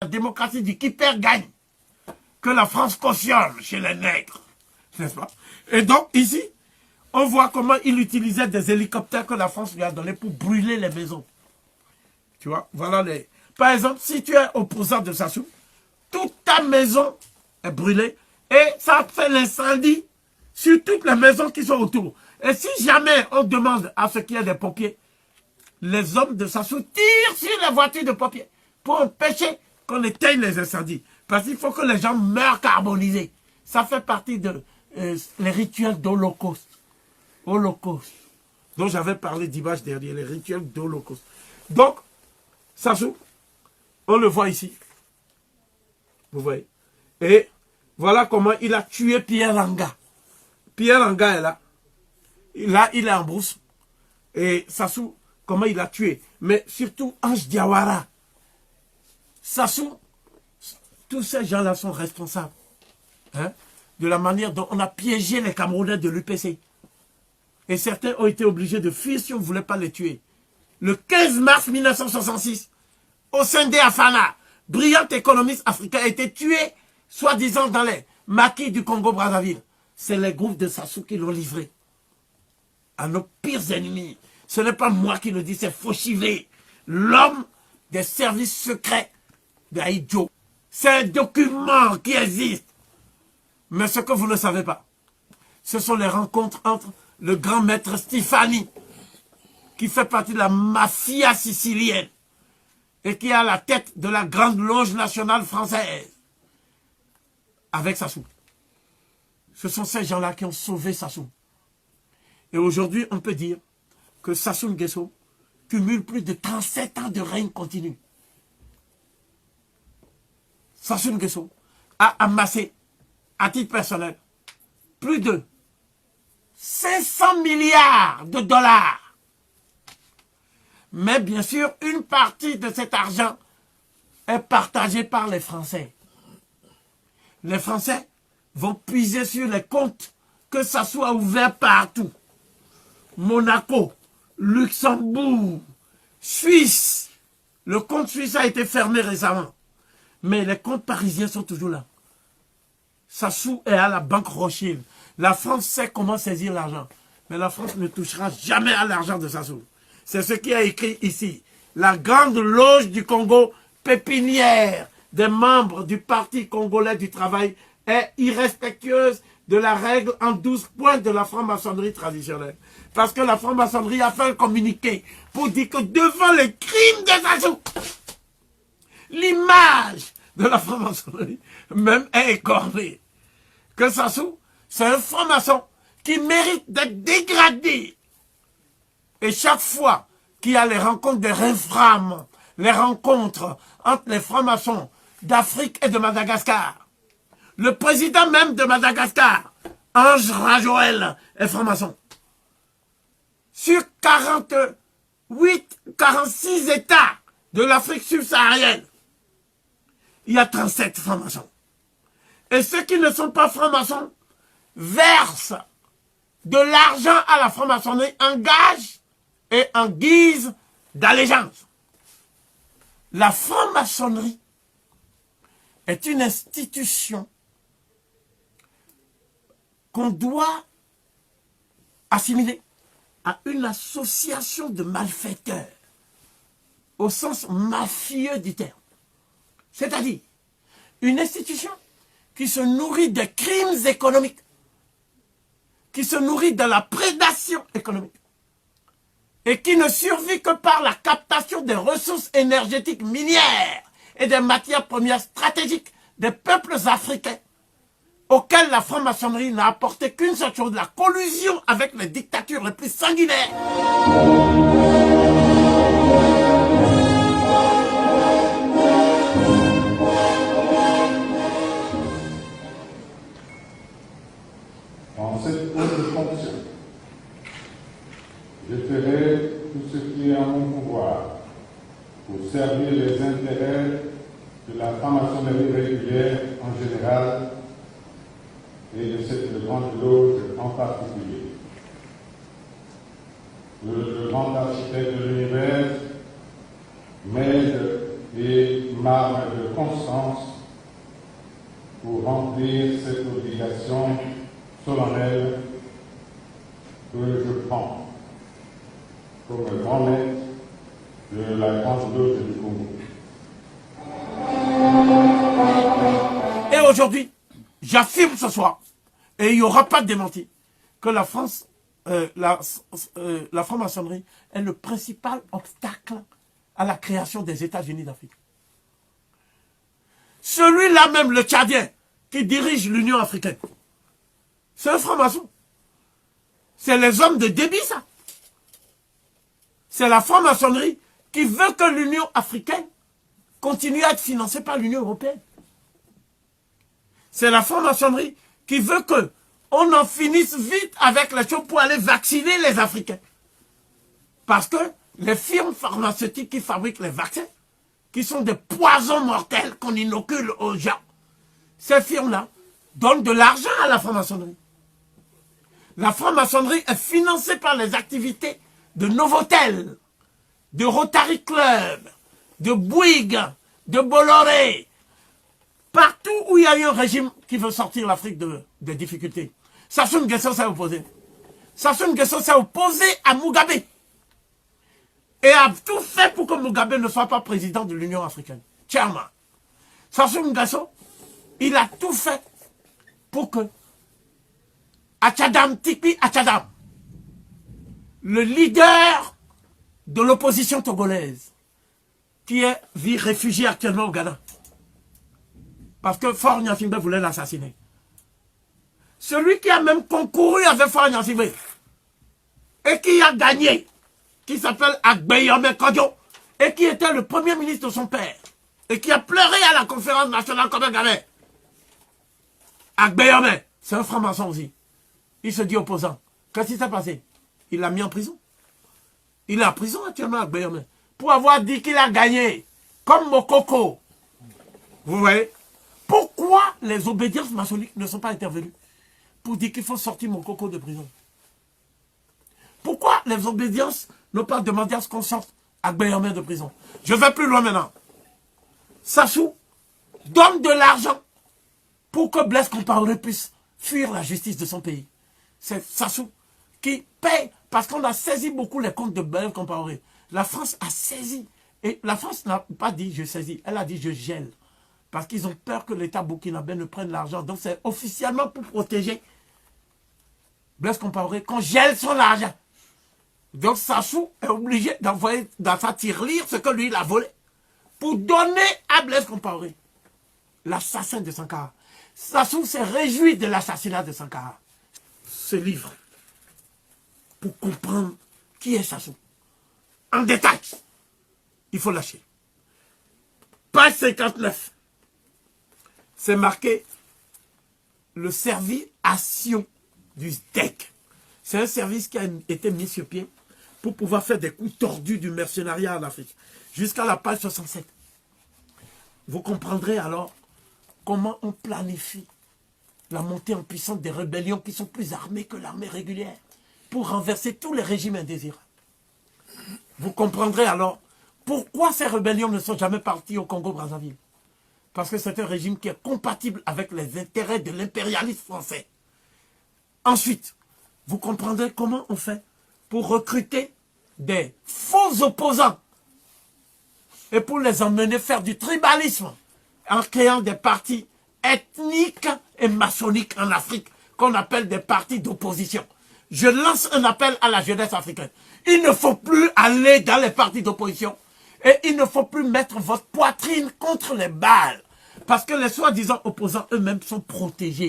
démocratie dit qui perd gagne, que la France cautionne chez les nègres, n'est-ce pas? Et donc, ici, on voit comment il utilisait des hélicoptères que la France lui a donnés pour brûler les maisons. Tu vois, voilà les... Par exemple, si tu es opposant de Sassou, toute ta maison est brûlée et ça fait l'incendie sur toutes les maisons qui sont autour. Et si jamais on demande à ce qu'il y ait des pompiers, les hommes de Sassou tirent sur les voitures de pompiers pour empêcher qu'on éteigne les incendies. Parce qu'il faut que les gens meurent carbonisés. Ça fait partie de les rituels d'Holocauste. Holocauste. Dont j'avais parlé dimanche dernier, les rituels d'Holocauste. Donc, Sassou, on le voit ici. Vous voyez. Et voilà comment il a tué Pierre Langa. Pierre Langa est là. Là, il est en brousse. Et Sassou, comment il a tué. Mais surtout, Ange Diawara. Sassou, tous ces gens-là sont responsables. Hein, de la manière dont on a piégé les Camerounais de l'UPC. Et certains ont été obligés de fuir si on ne voulait pas les tuer. Le 15 mars 1966, au sein d'Afana, brillant économiste africain a été tué, soi-disant dans les maquis du Congo-Brazzaville. C'est les groupes de Sassou qui l'ont livré à nos pires ennemis. Ce n'est pas moi qui le dis, c'est Fauchivé, l'homme des services secrets d'Aïdjo. C'est un document qui existe. Mais ce que vous ne savez pas, ce sont les rencontres entre le grand maître Stéphanie, qui fait partie de la mafia sicilienne, et qui est à la tête de la Grande Loge nationale française, avec Sassou. Ce sont ces gens-là qui ont sauvé Sassou. Et aujourd'hui, on peut dire que Sassou Nguesso cumule plus de 37 ans de règne continu. Sassou Nguesso a amassé, à titre personnel, plus de 500 milliards de dollars. Mais bien sûr, une partie de cet argent est partagée par les Français. Les Français vont puiser sur les comptes que Sassou a ouverts partout. Monaco, Luxembourg, Suisse. Le compte suisse a été fermé récemment. Mais les comptes parisiens sont toujours là. Sassou est à la banque Rothschild. La France sait comment saisir l'argent. Mais la France ne touchera jamais à l'argent de Sassou. C'est ce qui est écrit ici. La Grande Loge du Congo, pépinière des membres du Parti congolais du travail, est irrespectueuse de la règle en 12 points de la franc-maçonnerie traditionnelle. Parce que la franc-maçonnerie a fait un communiqué pour dire que devant les crimes de Sassou, l'image de la franc-maçonnerie même est écornée. Que Sassou, c'est un franc-maçon qui mérite d'être dégradé. Et chaque fois qu'il y a les rencontres des Refram, les rencontres entre les francs-maçons d'Afrique et de Madagascar, le président même de Madagascar, Ange Rajoel, est franc-maçon. Sur 46 États de l'Afrique subsaharienne, il y a 37 francs-maçons. Et ceux qui ne sont pas francs-maçons versent de l'argent à la franc-maçonnerie en gage et en guise d'allégeance. La franc-maçonnerie est une institution qu'on doit assimiler à une association de malfaiteurs, au sens mafieux du terme. C'est-à-dire une institution qui se nourrit des crimes économiques, qui se nourrit de la prédation économique, et qui ne survit que par la captation des ressources énergétiques minières et des matières premières stratégiques des peuples africains, auxquels la franc-maçonnerie n'a apporté qu'une seule chose, la collusion avec les dictatures les plus sanguinaires. En cette haute fonction, je ferai tout ce qui est en mon pouvoir pour servir les intérêts de la franc-maçonnerie régulière en général et de cette grande loge en particulier. Le grand architecte de l'univers m'aide et m'arme de constance pour remplir cette obligation solennelle que je prends comme grand maître de la Grande Loge du Congo. Et aujourd'hui, j'affirme ce soir, et il n'y aura pas de démenti, que la France, la franc-maçonnerie est le principal obstacle à la création des États-Unis d'Afrique. Celui-là même, le Tchadien, qui dirige l'Union africaine, c'est un franc-maçon. C'est les hommes de Déby, ça. C'est la franc-maçonnerie qui veut que l'Union africaine continue à être financée par l'Union européenne. C'est la franc-maçonnerie qui veut que on en finisse vite avec les choses pour aller vacciner les Africains. Parce que les firmes pharmaceutiques qui fabriquent les vaccins, qui sont des poisons mortels qu'on inocule aux gens, ces firmes-là donnent de l'argent à la franc-maçonnerie. La franc-maçonnerie est financée par les activités de Novotel, de Rotary Club, de Bouygues, de Bolloré. Partout où il y a eu un régime qui veut sortir l'Afrique des difficultés. Sassou Nguesso s'est opposé. Sassou Nguesso s'est opposé à Mugabe. Et a tout fait pour que Mugabe ne soit pas président de l'Union africaine. Chairman. Sassou Nguesso, il a tout fait pour que Achadam Tikpi Achadam, le leader de l'opposition togolaise, qui est réfugié actuellement au Ghana, parce que Faure Gnassingbé voulait l'assassiner. Celui qui a même concouru avec Faure Gnassingbé et qui a gagné, qui s'appelle Agbeyome Kodjo, et qui était le premier ministre de son père, et qui a pleuré à la conférence nationale comme un gamin. Agbeyome, c'est un franc-maçon aussi. Il se dit opposant. Qu'est-ce qui s'est passé? Il l'a mis en prison. Il est en prison actuellement, Agbeyome, pour avoir dit qu'il a gagné, comme Mokoko. Vous voyez? Pourquoi les obédiences maçonniques ne sont pas intervenues pour dire qu'il faut sortir Mokoko de prison? Pourquoi les obédiences n'ont pas demandé à ce qu'on sorte Agbeyome de prison? Je vais plus loin maintenant. Sassou donne de l'argent pour que Blaise Compaoré puisse fuir la justice de son pays. C'est Sassou qui paye, parce qu'on a saisi beaucoup les comptes de Blaise Compaoré. La France a saisi. Et la France n'a pas dit je saisis, elle a dit je gèle. Parce qu'ils ont peur que l'État burkinabé ne prenne l'argent. Donc c'est officiellement pour protéger Blaise Compaoré qu'on gèle son argent. Donc Sassou est obligé d'envoyer dans sa tirelire ce que lui il a volé pour donner à Blaise Compaoré, l'assassin de Sankara. Sassou s'est réjoui de l'assassinat de Sankara. Ce livre, pour comprendre qui est Sassou, en détail, il faut lâcher. Page 59. C'est marqué le service action du SDEC. C'est un service qui a été mis sur pied pour pouvoir faire des coups tordus du mercenariat en Afrique. Jusqu'à la page 67. Vous comprendrez alors comment on planifie la montée en puissance des rébellions qui sont plus armées que l'armée régulière pour renverser tous les régimes indésirables. Vous comprendrez alors pourquoi ces rébellions ne sont jamais parties au Congo-Brazzaville. Parce que c'est un régime qui est compatible avec les intérêts de l'impérialisme français. Ensuite, vous comprendrez comment on fait pour recruter des faux opposants et pour les emmener faire du tribalisme en créant des partis ethniques et maçonniques en Afrique qu'on appelle des partis d'opposition. Je lance un appel à la jeunesse africaine. Il ne faut plus aller dans les partis d'opposition et il ne faut plus mettre votre poitrine contre les balles parce que les soi-disant opposants eux-mêmes sont protégés.